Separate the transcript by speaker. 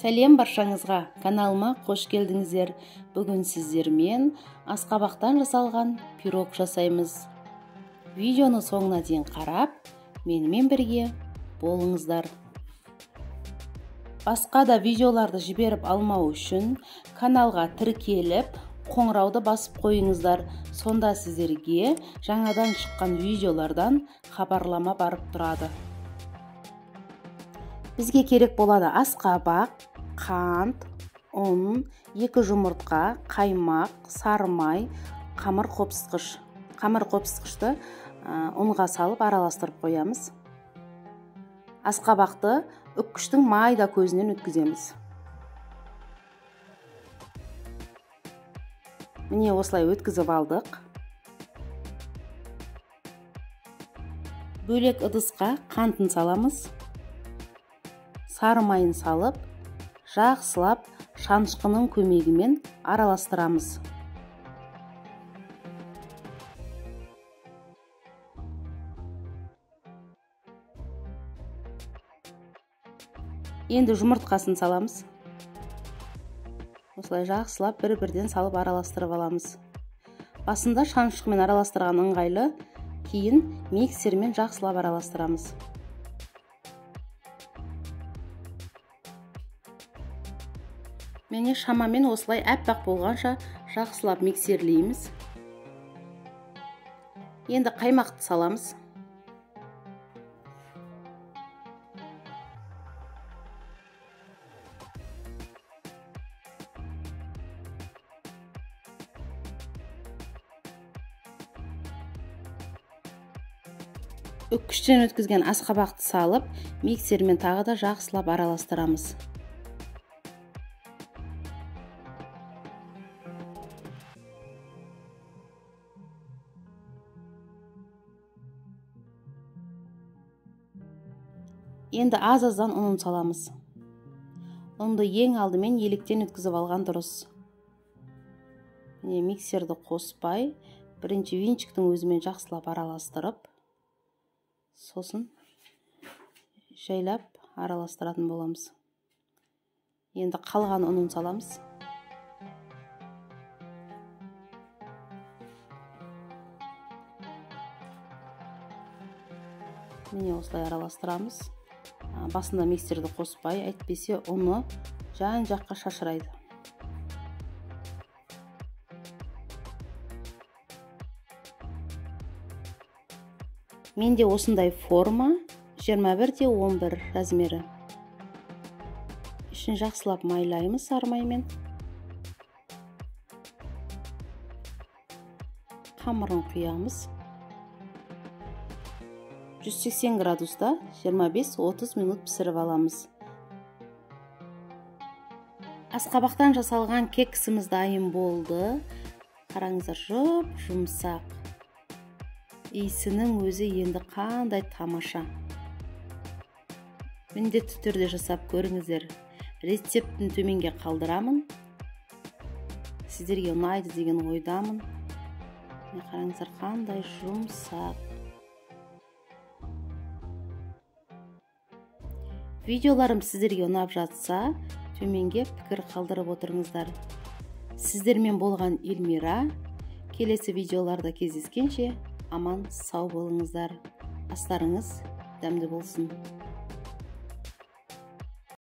Speaker 1: Сәлем баршаңызға, каналыма қош келдіңіздер. Бүгін сіздермен асқабақтан жасалған пирог жасаймыз. Видеоны соңына дейін қарап, менімен бірге болыңыздар. Басқа да видеоларды жіберіп алмау үшін каналға тіркеліп, қоңырауды басып қойыңыздар. Сонда сіздерге жаңадан шыққан видеолардан хабарлама барып тұрады. Бізге керек болады асқабақ, қант, ұн, 2 жұмыртқа, қаймақ, сары май, қамыр қопсытқыш. Қамыр қопсытқышты ұнға салып араластырып қоямыз. Асқабақты үккіштің майда көзінен өткіземіз. Міне осылай өткізіп алдық. Бөлек ыдысқа қантын саламыз. Сары майын салып, жақсылап шанышқының көмегімен араластырамыз. Енді жұмыртқасын саламыз. Осылай жақсылап бір-бірден салып араластырып аламыз. Басында шанышқымен араластырған ыңғайлы, кейін миксермен жақсылап араластырамыз. Мені шамамен осылай әппақ болғанша жақсылап миксерлейміз. Енді қаймақты саламыз. Үккіштен өткізген асқабақты салып, миксермен тағы да жақсылап араластырамыз. Енді аз-аздан ұнын саламыз. Ұнды ең алдымен електен өткізіп алған дұрыс. Миксерді қоспай, бірінші винчиктің өзімен жақсылап араластырып, сосын жайлап араластыратын боламыз. Енді қалған ұнын саламыз. Міне осылай араластырамыз. Басында миксерді қоспай, әйтпесе ұны жан-жаққа шашырайды. Менде осындай форма 21-11 размері. Ішін жақсылап майлаймыз сары маймен. Қамырын құямыз. 180 градуста 25-30 минут пісіріп аламыз. Асқабақтан жасалған кексіміз дайын болды. Қараңыздар, жұмсақ. Иісінің өзі енді қандай тамаша. Міндетті түрде жасап көріңіздер. Рецептін төменге қалдырамын. Сіздерге ұнайды деген ойдамын. Қараңыздар, қандай жұмсақ. Видеоларым сіздерге ұнап жатса, төменге пікір қалдырып отырыңыздар. Сіздермен болған Эльмира. Келесі видеоларда кездескенше аман сау болыңыздар. Астарыңыз дәмді болсын.